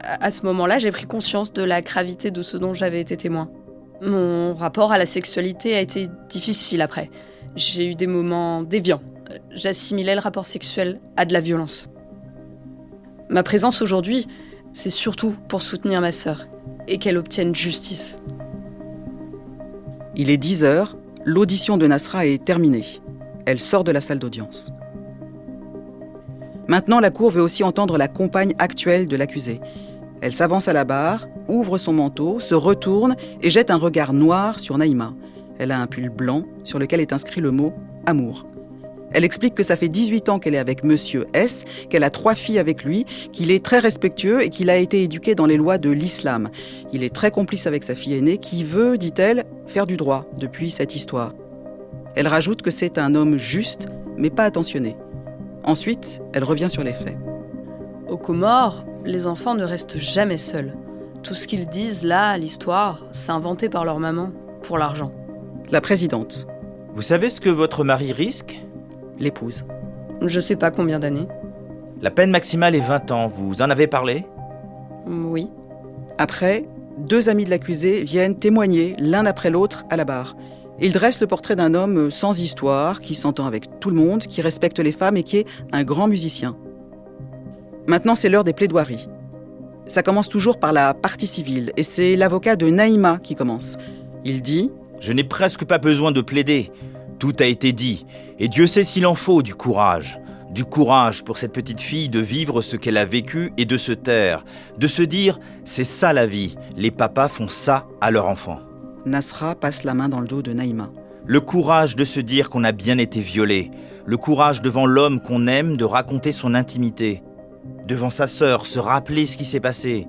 À ce moment-là, j'ai pris conscience de la gravité de ce dont j'avais été témoin. Mon rapport à la sexualité a été difficile après. J'ai eu des moments déviants. J'assimilais le rapport sexuel à de la violence. Ma présence aujourd'hui, c'est surtout pour soutenir ma sœur et qu'elle obtienne justice. Il est 10h, l'audition de Nasra est terminée. Elle sort de la salle d'audience. Maintenant, la cour veut aussi entendre la compagne actuelle de l'accusé. Elle s'avance à la barre, ouvre son manteau, se retourne et jette un regard noir sur Naïma. Elle a un pull blanc sur lequel est inscrit le mot « amour ». Elle explique que ça fait 18 ans qu'elle est avec Monsieur S, qu'elle a 3 filles avec lui, qu'il est très respectueux et qu'il a été éduqué dans les lois de l'islam. Il est très complice avec sa fille aînée qui veut, dit-elle, faire du droit depuis cette histoire. Elle rajoute que c'est un homme juste, mais pas attentionné. Ensuite, elle revient sur les faits. Aux Comores, les enfants ne restent jamais seuls. Tout ce qu'ils disent là, à l'histoire, c'est inventé par leur maman, pour l'argent. La présidente. Vous savez ce que votre mari risque ? L'épouse. Je sais pas combien d'années. La peine maximale est 20 ans. Vous en avez parlé ? Oui. Après, 2 amis de l'accusé viennent témoigner l'un après l'autre à la barre. Ils dressent le portrait d'un homme sans histoire, qui s'entend avec tout le monde, qui respecte les femmes et qui est un grand musicien. Maintenant, c'est l'heure des plaidoiries. Ça commence toujours par la partie civile, et c'est l'avocat de Naïma qui commence. Il dit « Je n'ai presque pas besoin de plaider. Tout a été dit, et Dieu sait s'il en faut du courage. Du courage pour cette petite fille de vivre ce qu'elle a vécu et de se taire. De se dire « c'est ça la vie, les papas font ça à leur enfant ». Nasra passe la main dans le dos de Naïma. Le courage de se dire qu'on a bien été violé. Le courage devant l'homme qu'on aime de raconter son intimité. Devant sa sœur, se rappeler ce qui s'est passé.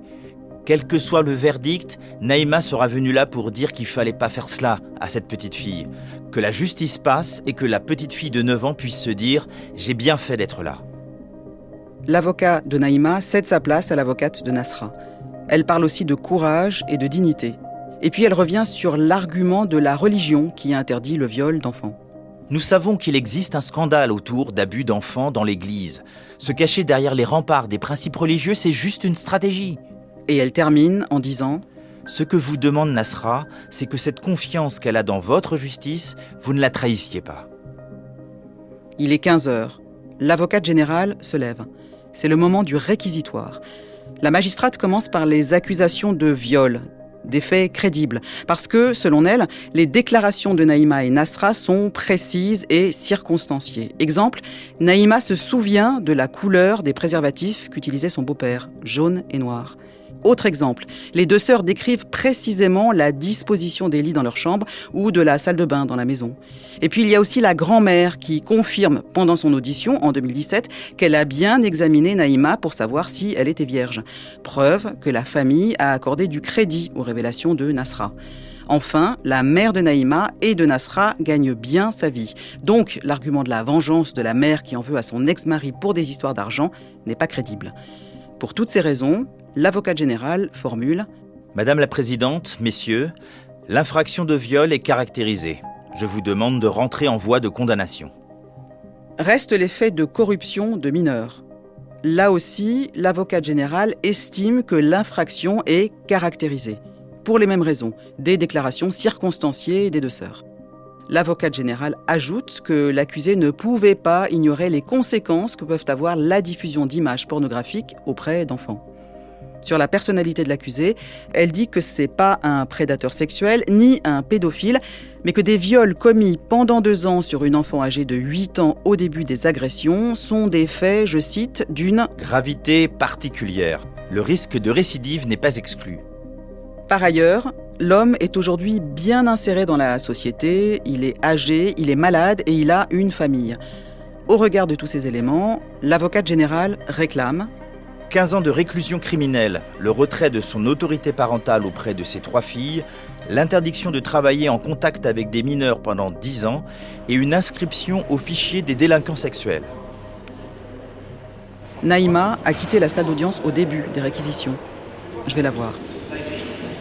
Quel que soit le verdict, Naïma sera venue là pour dire qu'il fallait pas faire cela à cette petite fille. Que la justice passe et que la petite fille de 9 ans puisse se dire « j'ai bien fait d'être là ». L'avocat de Naïma cède sa place à l'avocate de Nasra. Elle parle aussi de courage et de dignité. Et puis elle revient sur l'argument de la religion qui interdit le viol d'enfants. Nous savons qu'il existe un scandale autour d'abus d'enfants dans l'Église. Se cacher derrière les remparts des principes religieux, c'est juste une stratégie. Et elle termine en disant « Ce que vous demande Nasra, c'est que cette confiance qu'elle a dans votre justice, vous ne la trahissiez pas. » Il est 15h. L'avocate générale se lève. C'est le moment du réquisitoire. La magistrate commence par les accusations de viol, des faits crédibles, parce que, selon elle, les déclarations de Naïma et Nasra sont précises et circonstanciées. Exemple, Naïma se souvient de la couleur des préservatifs qu'utilisait son beau-père, jaune et noir. Autre exemple, les 2 sœurs décrivent précisément la disposition des lits dans leur chambre ou de la salle de bain dans la maison. Et puis il y a aussi la grand-mère qui confirme pendant son audition en 2017 qu'elle a bien examiné Naïma pour savoir si elle était vierge. Preuve que la famille a accordé du crédit aux révélations de Nasra. Enfin, la mère de Naïma et de Nasra gagne bien sa vie. Donc l'argument de la vengeance de la mère qui en veut à son ex-mari pour des histoires d'argent n'est pas crédible. Pour toutes ces raisons, l'avocate générale formule « Madame la Présidente, Messieurs, l'infraction de viol est caractérisée. Je vous demande de rentrer en voie de condamnation. » Restent les faits de corruption de mineurs. Là aussi, l'avocate générale estime que l'infraction est caractérisée. Pour les mêmes raisons, des déclarations circonstanciées des 2 sœurs. L'avocate générale ajoute que l'accusé ne pouvait pas ignorer les conséquences que peuvent avoir la diffusion d'images pornographiques auprès d'enfants. Sur la personnalité de l'accusé, elle dit que c'est pas un prédateur sexuel ni un pédophile, mais que des viols commis pendant 2 ans sur une enfant âgée de 8 ans au début des agressions sont des faits, je cite, d'une gravité particulière. Le risque de récidive n'est pas exclu. Par ailleurs, l'homme est aujourd'hui bien inséré dans la société, il est âgé, il est malade et il a une famille. Au regard de tous ces éléments, l'avocate générale réclame 15 ans de réclusion criminelle, le retrait de son autorité parentale auprès de ses 3 filles, l'interdiction de travailler en contact avec des mineurs pendant 10 ans et une inscription au fichier des délinquants sexuels. Naïma a quitté la salle d'audience au début des réquisitions. Je vais la voir.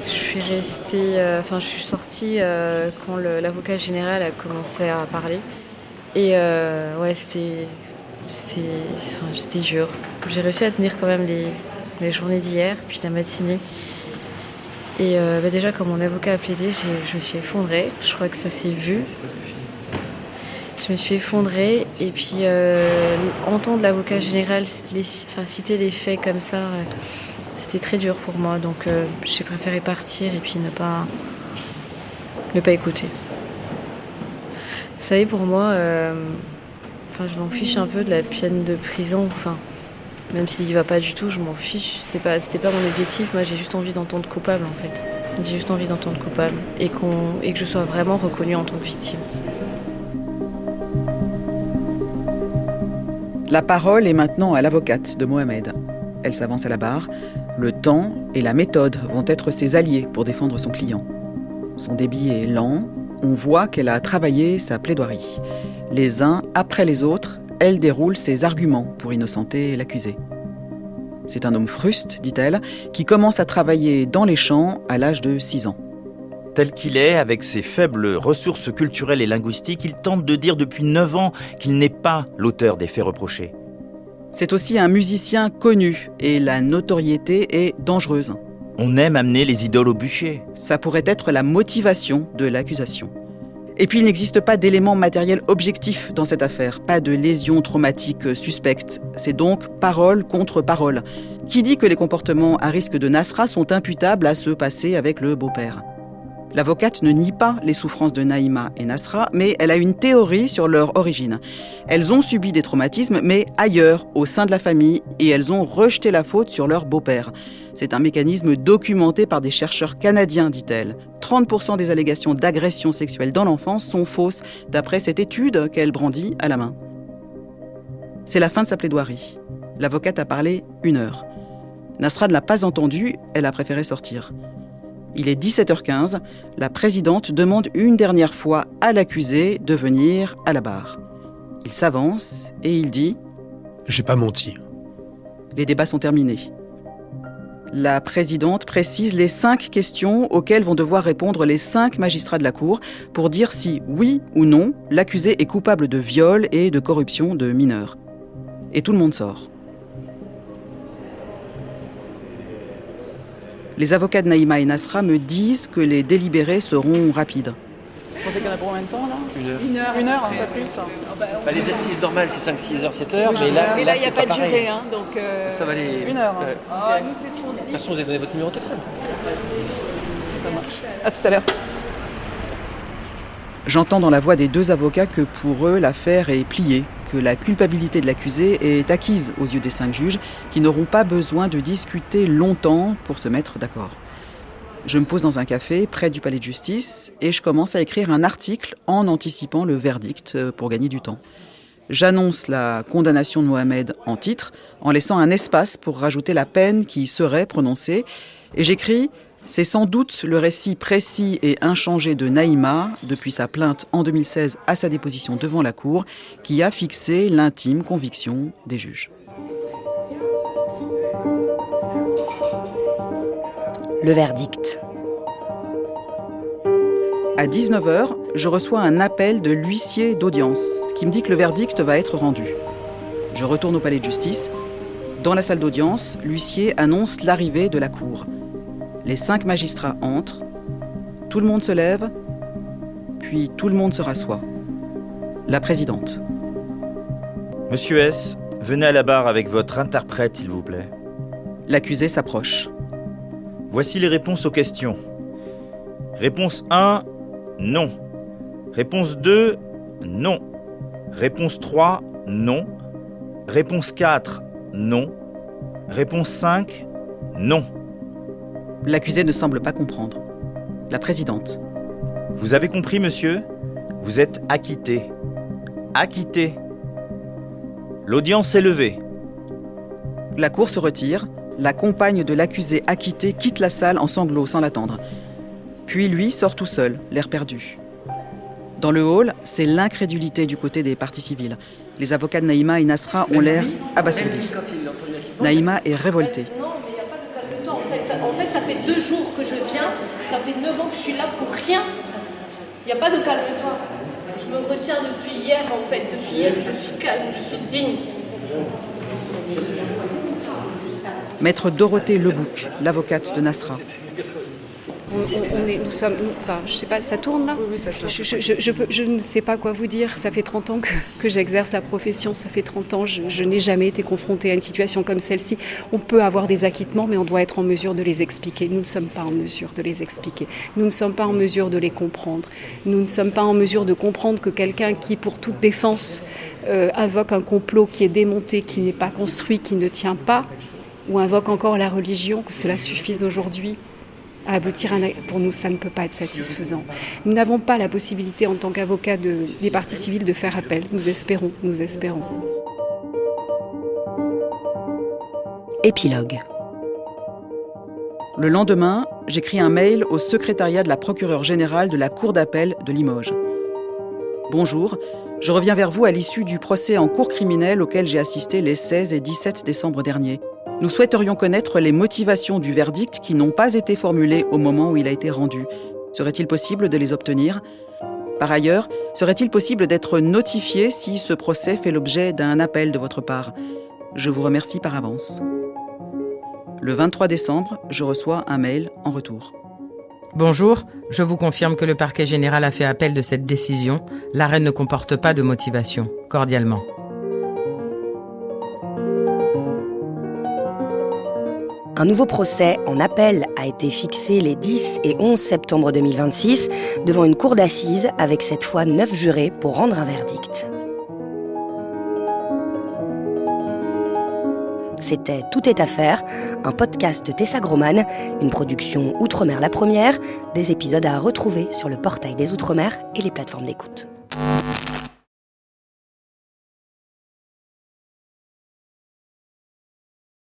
Je suis sortie quand l'avocat général a commencé à parler. Et c'était dur. J'ai réussi à tenir quand même les journées d'hier, puis la matinée. Et déjà, quand mon avocat a plaidé, je me suis effondrée. Je crois que ça s'est vu. Je me suis effondrée et puis entendre l'avocat général citer les faits comme ça, c'était très dur pour moi. Donc j'ai préféré partir et puis ne pas écouter. Vous savez, pour moi, je m'en fiche un peu de la peine de prison. Même s'il y va pas du tout, je m'en fiche. C'était pas mon objectif. Moi, j'ai juste envie d'entendre coupable, en fait. J'ai juste envie d'entendre coupable et que je sois vraiment reconnue en tant que victime. La parole est maintenant à l'avocate de Mohamed. Elle s'avance à la barre. Le temps et la méthode vont être ses alliés pour défendre son client. Son débit est lent. On voit qu'elle a travaillé sa plaidoirie. Les uns après les autres, elle déroule ses arguments pour innocenter l'accusé. C'est un homme fruste, dit-elle, qui commence à travailler dans les champs à l'âge de 6 ans. Tel qu'il est, avec ses faibles ressources culturelles et linguistiques, il tente de dire depuis 9 ans qu'il n'est pas l'auteur des faits reprochés. C'est aussi un musicien connu et la notoriété est dangereuse. On aime amener les idoles au bûcher. Ça pourrait être la motivation de l'accusation. Et puis il n'existe pas d'éléments matériels objectifs dans cette affaire, pas de lésions traumatiques suspectes. C'est donc parole contre parole. Qui dit que les comportements à risque de Nasra sont imputables à ce passé avec le beau-père ? L'avocate ne nie pas les souffrances de Naïma et Nasra, mais elle a une théorie sur leur origine. Elles ont subi des traumatismes, mais ailleurs, au sein de la famille, et elles ont rejeté la faute sur leur beau-père. C'est un mécanisme documenté par des chercheurs canadiens, dit-elle. 30% des allégations d'agression sexuelle dans l'enfance sont fausses, d'après cette étude qu'elle brandit à la main. C'est la fin de sa plaidoirie. L'avocate a parlé 1 heure. Nasra ne l'a pas entendue, elle a préféré sortir. Il est 17h15, la présidente demande une dernière fois à l'accusé de venir à la barre. Il s'avance et il dit « J'ai pas menti ». Les débats sont terminés. La présidente précise les 5 questions auxquelles vont devoir répondre les 5 magistrats de la Cour pour dire si, oui ou non, l'accusé est coupable de viol et de corruption de mineurs. Et tout le monde sort. Les avocats de Naïma et Nasra me disent que les délibérés seront rapides. Vous pensez qu'il y en a pour combien de temps là ? 1 heure. 1 heure, pas plus. Les assises normales, c'est 5, 6 heures, 7 heures. Mais là, il n'y a pas de durée. Donc ça va aller. 1 heure. Okay. Nous, c'est ce qu'on se dit. De toute façon, vous avez donné votre numéro de téléphone. Ça marche. À tout à l'heure. J'entends dans la voix des 2 avocats que pour eux, l'affaire est pliée, que la culpabilité de l'accusé est acquise aux yeux des 5 juges, qui n'auront pas besoin de discuter longtemps pour se mettre d'accord. Je me pose dans un café près du palais de justice et je commence à écrire un article en anticipant le verdict pour gagner du temps. J'annonce la condamnation de Mohamed en titre, en laissant un espace pour rajouter la peine qui serait prononcée, et j'écris « C'est sans doute le récit précis et inchangé de Naïma, depuis sa plainte en 2016 à sa déposition devant la Cour, qui a fixé l'intime conviction des juges. » Le verdict. À 19h, je reçois un appel de l'huissier d'audience qui me dit que le verdict va être rendu. Je retourne au palais de justice. Dans la salle d'audience, l'huissier annonce l'arrivée de la cour. Les 5 magistrats entrent. Tout le monde se lève, puis tout le monde se rassoit. La présidente. Monsieur S, venez à la barre avec votre interprète, s'il vous plaît. L'accusé s'approche. Voici les réponses aux questions. Réponse 1, non. Réponse 2, non. Réponse 3, non. Réponse 4, non. Réponse 5, non. L'accusé ne semble pas comprendre. La présidente. Vous avez compris, monsieur ? Vous êtes acquitté. Acquitté. L'audience est levée. La cour se retire. La compagne de l'accusé acquitté quitte la salle en sanglots sans l'attendre. Puis lui sort tout seul, l'air perdu. Dans le hall, c'est l'incrédulité du côté des parties civiles. Les avocats de Naïma et Nasra ont l'air abasourdis. Naïma est révoltée. Non, mais il n'y a pas de calme-toi. En fait, ça fait 2 jours que je viens. Ça fait 9 ans que je suis là pour rien. Il n'y a pas de calme-toi. Je me retiens depuis hier, en fait. Depuis hier, je suis calme, je suis digne. Maître Dorothée Lebouc, l'avocate de Nasra. Nous sommes, enfin, je sais pas, ça tourne là ? Oui, ça tourne. Je ne sais pas quoi vous dire. Ça fait 30 ans que j'exerce la profession. Ça fait 30 ans, je n'ai jamais été confrontée à une situation comme celle-ci. On peut avoir des acquittements, mais on doit être en mesure de les expliquer. Nous ne sommes pas en mesure de les expliquer. Nous ne sommes pas en mesure de les comprendre. Nous ne sommes pas en mesure de comprendre que quelqu'un qui, pour toute défense, invoque un complot qui est démonté, qui n'est pas construit, qui ne tient pas, ou invoque encore la religion, que cela suffise aujourd'hui à aboutir à pour nous, ça ne peut pas être satisfaisant. Nous n'avons pas la possibilité, en tant qu'avocats des parties civiles, de faire appel. Nous espérons. Épilogue. Le lendemain, j'écris un mail au secrétariat de la procureure générale de la Cour d'appel de Limoges. Bonjour, je reviens vers vous à l'issue du procès en cour criminelle auquel j'ai assisté les 16 et 17 décembre dernier. Nous souhaiterions connaître les motivations du verdict qui n'ont pas été formulées au moment où il a été rendu. Serait-il possible de les obtenir ? Par ailleurs, serait-il possible d'être notifié si ce procès fait l'objet d'un appel de votre part ? Je vous remercie par avance. Le 23 décembre, je reçois un mail en retour. Bonjour, je vous confirme que le parquet général a fait appel de cette décision. L'arrêt ne comporte pas de motivation. Cordialement. Un nouveau procès en appel a été fixé les 10 et 11 septembre 2026 devant une cour d'assises avec cette fois 9 jurés pour rendre un verdict. C'était Tout est à faire, un podcast de Tessa Groman, une production Outre-mer la première, des épisodes à retrouver sur le portail des Outre-mer et les plateformes d'écoute.